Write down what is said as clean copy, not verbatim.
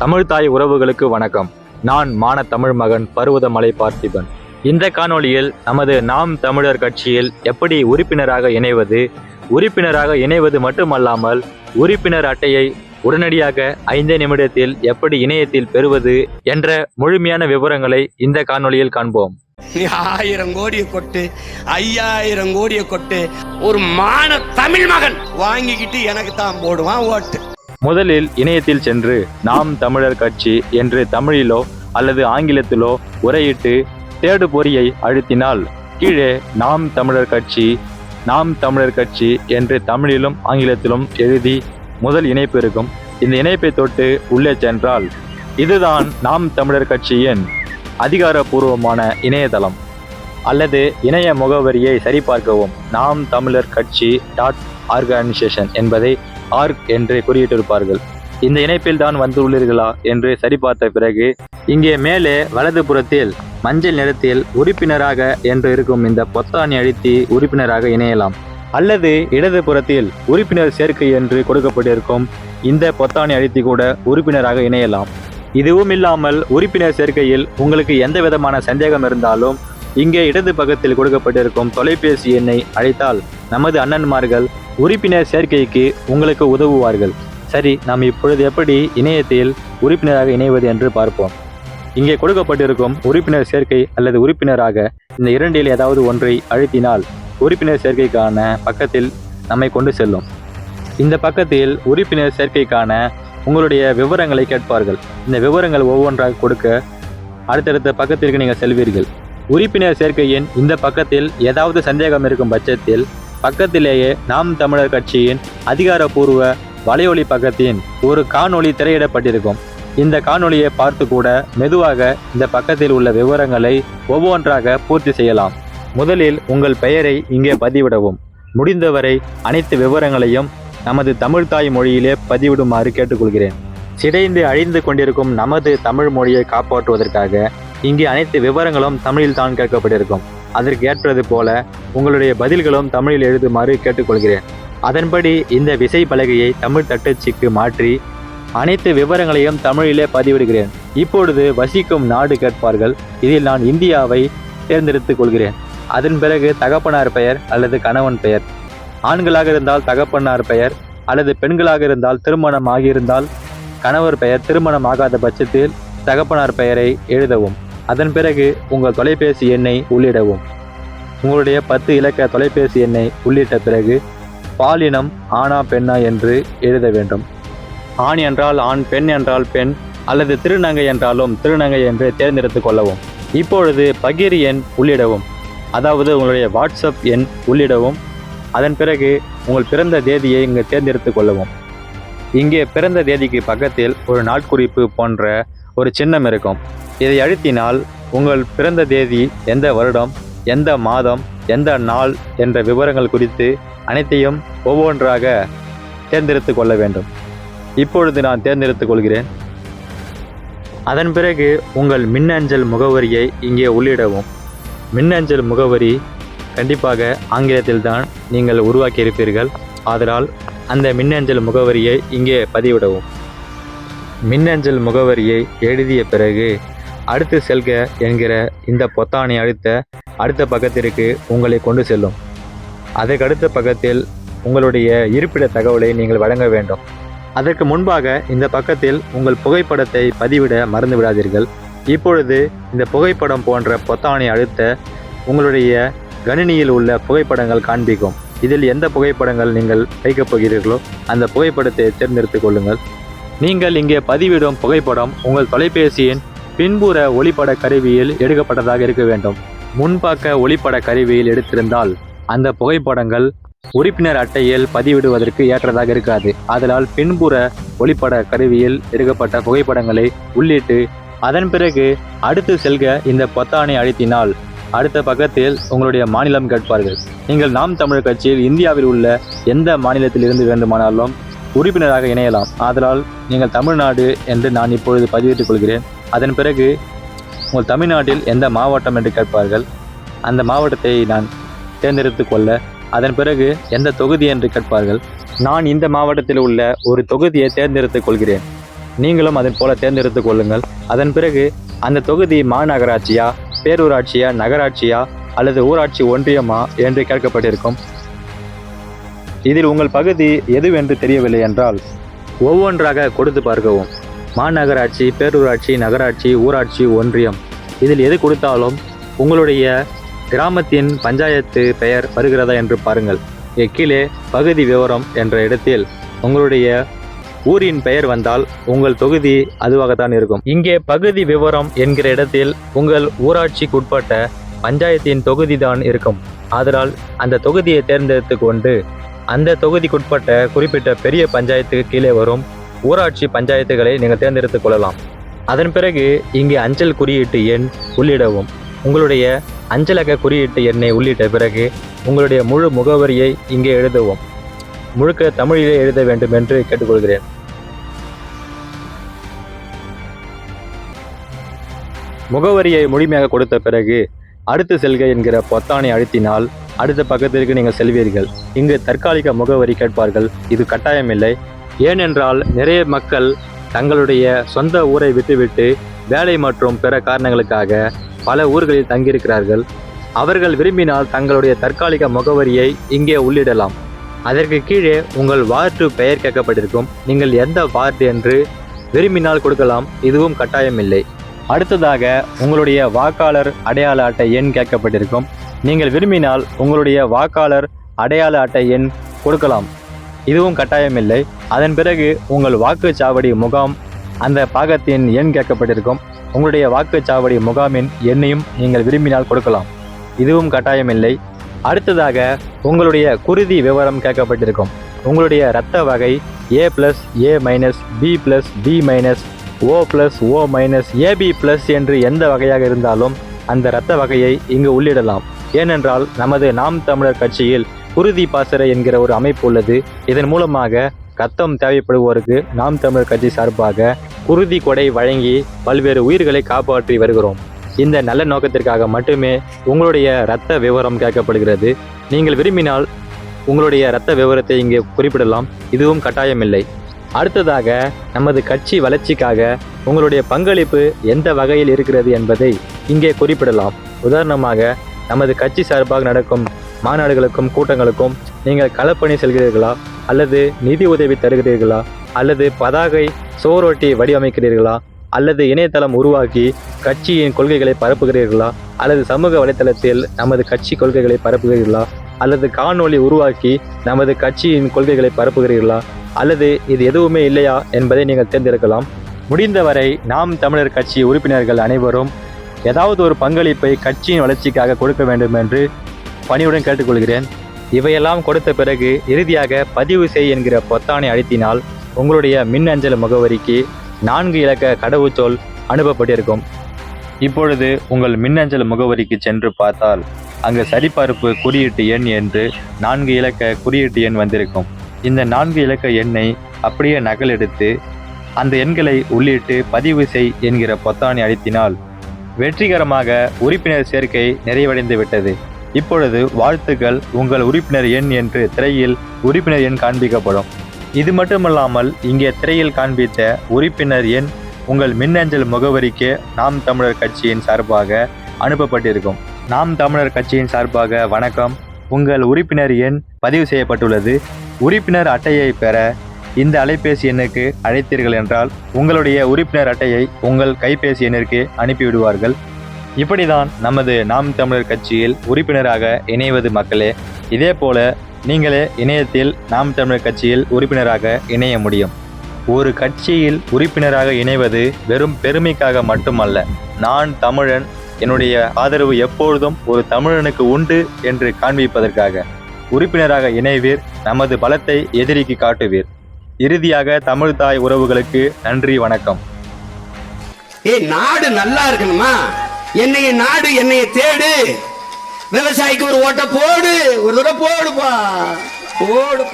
தமிழ் தாய் உறவுகளுக்கு வணக்கம். நான் மான தமிழ் மகன் பருவதமலை பார்த்திபன். இந்த காணொளியில் நமது நாம் தமிழர் கட்சியில் எப்படி உறுப்பினராக இணைவது மட்டுமல்லாமல் உறுப்பினர் அட்டையை உடனடியாக 5 நிமிடத்தில் எப்படி இணையத்தில் பெறுவது என்ற முழுமையான விவரங்களை இந்த காணொளியில் காண்போம். 1000 கோடியை கொட்டு, 5000 கோடியை கொட்டு, ஒரு மான தமிழ் மகன் வாங்கிக்கிட்டு எனக்கு தான் போடுவான் ஓட்டு. முதலில் இணையத்தில் சென்று நாம் தமிழர் கட்சி என்று தமிழிலோ அல்லது ஆங்கிலத்திலோ உரையிட்டு தேடு பொறியை அழுத்தினால் கீழே நாம் தமிழர் கட்சி என்று தமிழிலும் ஆங்கிலத்திலும் எழுதி முதல் இணைப்பு இருக்கும். இந்த இணைப்பை தொட்டு உள்ளே சென்றால் இதுதான் நாம் தமிழர் கட்சியின் அதிகாரப்பூர்வமான இணையதளம் அல்லது இணைய முகவரியை சரிபார்க்கவும். நாம் தமிழர் கட்சி .ஆர்கனைசேஷன் என்பதை ஆர்க் என்று குறியிட்டிருப்பார்கள். இந்த இணைப்பில் தான் வந்துள்ளீர்களா என்று சரிபார்த்த பிறகு இங்கே மேலே வலது புறத்தில் மஞ்சள் நிறத்தில் உறுப்பினராக என்று இருக்கும் இந்த பொத்தானை அழுத்தி உறுப்பினராக இணையலாம். அல்லது இடது புறத்தில் உறுப்பினர் சேர்க்கை என்று கொடுக்கப்பட்டிருக்கும் இந்த பொத்தானை அழுத்தி கூட உறுப்பினராக இணையலாம். இதுவும் இல்லாமல் உறுப்பினர் சேர்க்கையில் உங்களுக்கு எந்த விதமான சந்தேகம் இருந்தாலும் இங்கே இடது பக்கத்தில் கொடுக்கப்பட்டிருக்கும் தொலைபேசி எண்ணை அழைத்தால் நமது அண்ணன்மார்கள் உறுப்பினர் சேர்க்கைக்கு உங்களுக்கு உதவுவார்கள். சரி, நாம் இப்பொழுது எப்படி இணையத்தில் உறுப்பினராக இணைவது என்று பார்ப்போம். இங்கே கொடுக்கப்பட்டிருக்கும் உறுப்பினர் சேர்க்கை அல்லது உறுப்பினராக இந்த இரண்டில் ஏதாவது ஒன்றை அழுத்தினால் உறுப்பினர் சேர்க்கைக்கான பக்கத்தில் நம்மை கொண்டு செல்லும். இந்த பக்கத்தில் உறுப்பினர் சேர்க்கைக்கான உங்களுடைய விவரங்களை கேட்பார்கள். இந்த விவரங்கள் ஒவ்வொன்றாக கொடுக்க அடுத்தடுத்த பக்கத்திற்கு நீங்கள் செல்வீர்கள். உறுப்பினர் சேர்க்கையின் இந்த பக்கத்தில் ஏதாவது சந்தேகம் இருக்கும் பட்சத்தில் பக்கத்திலேயே நாம் தமிழர் கட்சியின் அதிகாரப்பூர்வ வலையொலி பக்கத்தின் ஒரு காணொளி திரையிடப்பட்டிருக்கும். இந்த காணொளியை பார்த்து கூட மெதுவாக இந்த பக்கத்தில் உள்ள விவரங்களை ஒவ்வொன்றாக பூர்த்தி செய்யலாம். முதலில் உங்கள் பெயரை இங்கே பதிவிடவும். முடிந்தவரை அனைத்து விவரங்களையும் நமது தமிழ் தாய் மொழியிலே பதிவிடுமாறு கேட்டுக்கொள்கிறேன். சிதைந்து அழிந்து கொண்டிருக்கும் நமது தமிழ் மொழியை காப்பாற்றுவதற்காக இங்கே அனைத்து விவரங்களும் தமிழில் தான் கேட்கப்பட்டிருக்கும். அதற்கு ஏற்றது போல உங்களுடைய பதில்களும் தமிழில் எழுதுமாறு கேட்டுக்கொள்கிறேன். அதன்படி இந்த விசை பலகையை தமிழ் தட்டச்சுக்கு மாற்றி அனைத்து விவரங்களையும் தமிழிலே பதிவிடுகிறேன். இப்பொழுது வசிக்கும் நாடு கேட்பார்கள். இதில் நான் இந்தியாவை தேர்ந்தெடுத்துக் கொள்கிறேன். அதன் பிறகு தகப்பனார் பெயர் அல்லது கணவன் பெயர், ஆண்களாக இருந்தால் தகப்பனார் பெயர் அல்லது பெண்களாக இருந்தால் திருமணம் ஆகியிருந்தால் கணவர் பெயர், திருமணம் ஆகாத பட்சத்தில் தகப்பனார் பெயரை எழுதவும். அதன் பிறகு உங்கள் தொலைபேசி எண்ணை உள்ளிடவும். உங்களுடைய 10 இலக்க தொலைபேசி எண்ணை உள்ளிட்ட பிறகு பாலினம் ஆணா பெண்ணா என்று எழுத வேண்டும். ஆண் என்றால் ஆண், பெண் என்றால் பெண் அல்லது திருநங்கை என்றாலும் திருநங்கை என்று தேர்ந்தெடுத்துக் கொள்ளவும். இப்பொழுது பகிர் எண் உள்ளிடவும், அதாவது உங்களுடைய வாட்ஸ்அப் எண் உள்ளிடவும். அதன் பிறகு உங்கள் பிறந்த தேதியை இங்கு தேர்ந்தெடுத்துக் கொள்ளவும். இங்கே பிறந்த தேதிக்கு பக்கத்தில் ஒரு நாட்குறிப்பு போன்ற ஒரு சின்னம் இருக்கும். இதை அழுத்தினால் உங்கள் பிறந்த தேதி, எந்த வருடம், எந்த மாதம், எந்த நாள் என்ற விவரங்கள் குறித்து அனைத்தையும் ஒவ்வொன்றாக தேர்ந்தெடுத்து கொள்ள வேண்டும். இப்பொழுது நான் தேர்ந்தெடுத்துக் கொள்கிறேன். அதன் பிறகு உங்கள் மின்னஞ்சல் முகவரியை இங்கே உள்ளிடவும். மின்னஞ்சல் முகவரி கண்டிப்பாக ஆங்கிலத்தில் தான் நீங்கள் உருவாக்கியிருப்பீர்கள். ஆதலால் அந்த மின்னஞ்சல் முகவரியை இங்கே பதிவிடவும். மின்னஞ்சல் முகவரியை எழுதிய பிறகு அடுத்து செல்க என்கிற இந்த பொத்தானை அழுத்த அடுத்த பக்கத்திற்கு உங்களை கொண்டு செல்லும். அதற்கடுத்த பக்கத்தில் உங்களுடைய இருப்பிட தகவலை நீங்கள் வழங்க வேண்டும். அதற்கு முன்பாக இந்த பக்கத்தில் உங்கள் புகைப்படத்தை பதிவிட மறந்து விடாதீர்கள். இப்பொழுது இந்த புகைப்படம் போன்ற பொத்தானை அழுத்த உங்களுடைய கணினியில் உள்ள புகைப்படங்கள் காண்பிக்கும். இதில் எந்த புகைப்படங்கள் நீங்கள் வைக்கப் போகிறீர்களோ அந்த புகைப்படத்தை தேர்ந்தெடுத்துக் கொள்ளுங்கள். நீங்கள் இங்கே பதிவிடும் புகைப்படம் உங்கள் தொலைபேசியின் பின்புற ஒளிப்பட கருவியில் எடுக்கப்பட்டதாக இருக்க வேண்டும். முன்பக்க ஒளிப்பட கருவியில் எடுத்திருந்தால் அந்த புகைப்படங்கள் உறுப்பினர் அட்டையில் பதிவிடுவதற்கு ஏற்றதாக இருக்காது. அதனால் பின்புற ஒளிப்பட கருவியில் எடுக்கப்பட்ட புகைப்படங்களை உள்ளிட்டு அதன் பிறகு அடுத்து செல்க இந்த பொத்தானை அழுத்தினால் அடுத்த பக்கத்தில் உங்களுடைய மாநிலம் கேட்பார்கள். நீங்கள் நாம் தமிழர் கட்சியில் இந்தியாவில் உள்ள எந்த மாநிலத்தில் இருந்து வேண்டுமானாலும் உறுப்பினராக இணையலாம். ஆதலால் நீங்கள் தமிழ்நாடு என்று நான் இப்பொழுது பதிவிட்டுக் கொள்கிறேன். அதன் பிறகு உங்கள் தமிழ்நாட்டில் எந்த மாவட்டம் என்று கேட்பார்கள். அந்த மாவட்டத்தை நான் தேர்ந்தெடுத்து கொள்ள அதன் பிறகு எந்த தொகுதி என்று கேட்பார்கள். நான் இந்த மாவட்டத்தில் உள்ள ஒரு தொகுதியை தேர்ந்தெடுத்துக் கொள்கிறேன். நீங்களும் அதன் போல தேர்ந்தெடுத்துக் கொள்ளுங்கள். அதன் பிறகு அந்த தொகுதி மாநகராட்சியா, பேரூராட்சியா, நகராட்சியா அல்லது ஊராட்சி ஒன்றியமா என்று கேட்கப்பட்டிருக்கும். இதில் உங்கள் பகுதி எதுவென்று தெரியவில்லை என்றால் ஒவ்வொன்றாக கொடுத்து பார்க்கவும். மாநகராட்சி, பேரூராட்சி, நகராட்சி, ஊராட்சி, ஒன்றியம், இதில் எது கொடுத்தாலும் உங்களுடைய கிராமத்தின் பஞ்சாயத்து பெயர் வருகிறதா என்று பாருங்கள். கீழே பகுதி விவரம் என்ற இடத்தில் உங்களுடைய ஊரின் பெயர் வந்தால் உங்கள் தொகுதி அதுவாகத்தான் இருக்கும். இங்கே பகுதி விவரம் என்கிற இடத்தில் உங்கள் ஊராட்சிக்குட்பட்ட பஞ்சாயத்தின் தொகுதி தான் இருக்கும். ஆதலால் அந்த தொகுதியை தேர்ந்தெடுத்து கொண்டு அந்த தொகுதிக்குட்பட்ட குறிப்பிட்ட பெரிய பஞ்சாயத்துக்கு கீழே வரும் ஊராட்சி பஞ்சாயத்துகளை நீங்கள் தேர்ந்தெடுத்துக் கொள்ளலாம். அதன் பிறகு இங்கே அஞ்சல் குறியீட்டு எண் உள்ளிடவும். உங்களுடைய அஞ்சலக குறியீட்டு எண்ணை உள்ளிட்ட பிறகு உங்களுடைய முழு முகவரியை இங்கே எழுதவும். முழுக்க தமிழிலே எழுத வேண்டும் என்று கேட்டுக்கொள்கிறேன். முகவரியை முழுமையாக கொடுத்த பிறகு அடுத்து செல்க என்கிற பொத்தானை அழுத்தினால் அடுத்த பக்கத்திற்கு நீங்கள் செல்வீர்கள். இங்கு தற்காலிக முகவரி கேட்பார்கள். இது கட்டாயமில்லை. ஏனென்றால் நிறைய மக்கள் தங்களுடைய சொந்த ஊரை விட்டுவிட்டு வேலை மற்றும் பிற காரணங்களுக்காக பல ஊர்களில் தங்கியிருக்கிறார்கள். அவர்கள் விரும்பினால் தங்களுடைய தற்காலிக முகவரியை இங்கே உள்ளிடலாம். அதற்கு கீழே உங்கள் வார்டு பெயர் கேட்கப்பட்டிருக்கும். நீங்கள் எந்த வார்டு என்று விரும்பினால் கொடுக்கலாம். இதுவும் கட்டாயமில்லை. அடுத்ததாக உங்களுடைய வாக்காளர் அடையாள அட்டை எண் கேட்கப்பட்டிருக்கும். நீங்கள் விரும்பினால் உங்களுடைய வாக்காளர் அடையாள அட்டை எண் கொடுக்கலாம். இதுவும் கட்டாயமில்லை. அதன் பிறகு உங்கள் வாக்குச்சாவடி முகாம் அந்த பாகத்தின் எண் கேட்கப்பட்டிருக்கும். உங்களுடைய வாக்குச்சாவடி முகாமின் எண்ணையும் நீங்கள் விரும்பினால் கொடுக்கலாம். இதுவும் கட்டாயமில்லை. அடுத்ததாக உங்களுடைய குருதி விவரம் கேட்கப்பட்டிருக்கும். உங்களுடைய இரத்த வகை A+, A-, B+, B-, O+, O-, AB+ என்று எந்த வகையாக இருந்தாலும் அந்த இரத்த வகையை இங்கு உள்ளிடலாம். ஏனென்றால் நமது நாம் தமிழர் கட்சியில் குருதி பாசறை என்கிற ஒரு அமைப்பு உள்ளது. இதன் மூலமாக இரத்தம் தேவைப்படுவோருக்கு நாம் தமிழர் கட்சி சார்பாக குருதி கொடை வழங்கி பல்வேறு உயிர்களை காப்பாற்றி வருகிறோம். இந்த நல்ல நோக்கத்திற்காக மட்டுமே உங்களுடைய இரத்த விவரம் கேட்கப்படுகிறது. நீங்கள் விரும்பினால் உங்களுடைய இரத்த விவரத்தை இங்கே குறிப்பிடலாம். இதுவும் கட்டாயமில்லை. அடுத்ததாக நமது கட்சி வளர்ச்சிக்காக உங்களுடைய பங்களிப்பு எந்த வகையில் இருக்கிறது என்பதை இங்கே குறிப்பிடலாம். உதாரணமாக நமது கட்சி சார்பாக நடக்கும் மாநாடுகளுக்கும் கூட்டங்களுக்கும் நீங்கள் களப்பணி செல்கிறீர்களா, அல்லது நிதி உதவி தருகிறீர்களா, அல்லது பதாகை சுவரொட்டி வடிவமைக்கிறீர்களா, அல்லது இணையதளம் உருவாக்கி கட்சியின் கொள்கைகளை பரப்புகிறீர்களா, அல்லது சமூக வலைத்தளத்தில் நமது கட்சி கொள்கைகளை பரப்புகிறீர்களா, அல்லது காணொளி உருவாக்கி நமது கட்சியின் கொள்கைகளை பரப்புகிறீர்களா, அல்லது இது எதுவுமே இல்லையா என்பதை நீங்கள் தேர்ந்தெடுக்கலாம். முடிந்தவரை நாம் தமிழர் கட்சி உறுப்பினர்கள் அனைவரும் ஏதாவது ஒரு பங்களிப்பை கட்சியின் வளர்ச்சிக்காக கொடுக்க வேண்டும் என்று பணியுடன் கேட்டுக்கொள்கிறேன். இவையெல்லாம் கொடுத்த பிறகு இறுதியாக பதிவு செய் என்கிற பொத்தானை அழுத்தினால் உங்களுடைய மின்னஞ்சல் முகவரிக்கு 4 இலக்க கடவுச்சொல் அனுப்பப்பட்டிருக்கும். இப்பொழுது உங்கள் மின்னஞ்சல் முகவரிக்கு சென்று பார்த்தால் அங்கு சரிபார்ப்பு குறியீட்டு எண் என்று 4 இலக்க குறியீட்டு எண் வந்திருக்கும். இந்த 4 இலக்க எண்ணை அப்படியே நகலெடுத்து அந்த எண்களை உள்ளிட்டு பதிவு செய் என்கிற பொத்தானை அழுத்தினால் வெற்றிகரமாக உறுப்பினர் சேர்க்கை நிறைவடைந்து விட்டது. இப்பொழுது வாழ்த்துக்கள், உங்கள் உறுப்பினர் எண் என்று திரையில் உறுப்பினர் எண் காண்பிக்கப்படும். இது மட்டுமல்லாமல் இங்கே திரையில் காண்பித்த உறுப்பினர் எண் உங்கள் மின்னஞ்சல் முகவரிக்கு நாம் தமிழர் கட்சியின் சார்பாக அனுப்பப்பட்டிருக்கும். நாம் தமிழர் கட்சியின் சார்பாக வணக்கம், உங்கள் உறுப்பினர் எண் பதிவு செய்யப்பட்டுள்ளது. உறுப்பினர் அட்டையை பெற இந்த அலைபேசி எண்ணுக்கு அழைத்தீர்கள் என்றால் உங்களுடைய உறுப்பினர் அட்டையை உங்கள் கைபேசி எண்ணிற்கு அனுப்பிவிடுவார்கள். இப்படிதான் நமது நாம் தமிழர் கட்சியில் உறுப்பினராக இணைவது மக்களே. இதே போல நீங்களே இணையத்தில் நாம் தமிழர் கட்சியில் உறுப்பினராக இணைய முடியும். ஒரு கட்சியில் உறுப்பினராக இணைவது வெறும் பெருமைக்காக மட்டுமல்ல, நான் தமிழன், என்னுடைய ஆதரவு எப்பொழுதும் ஒரு தமிழனுக்கு உண்டு என்று காண்பிப்பதற்காக. உறுப்பினராக இணைவீர், நமது பலத்தை எதிரிக்கு காட்டுவீர். இறுதியாக தமிழ் தாய் உறவுகளுக்கு நன்றி, வணக்கம். நாடு நல்லா இருக்கணுமா? நாடு என்னைய தேடு, விவசாயிக்கு ஒரு ஓட்ட போடு, ஒரு தடவை போடுப்பா, போடு.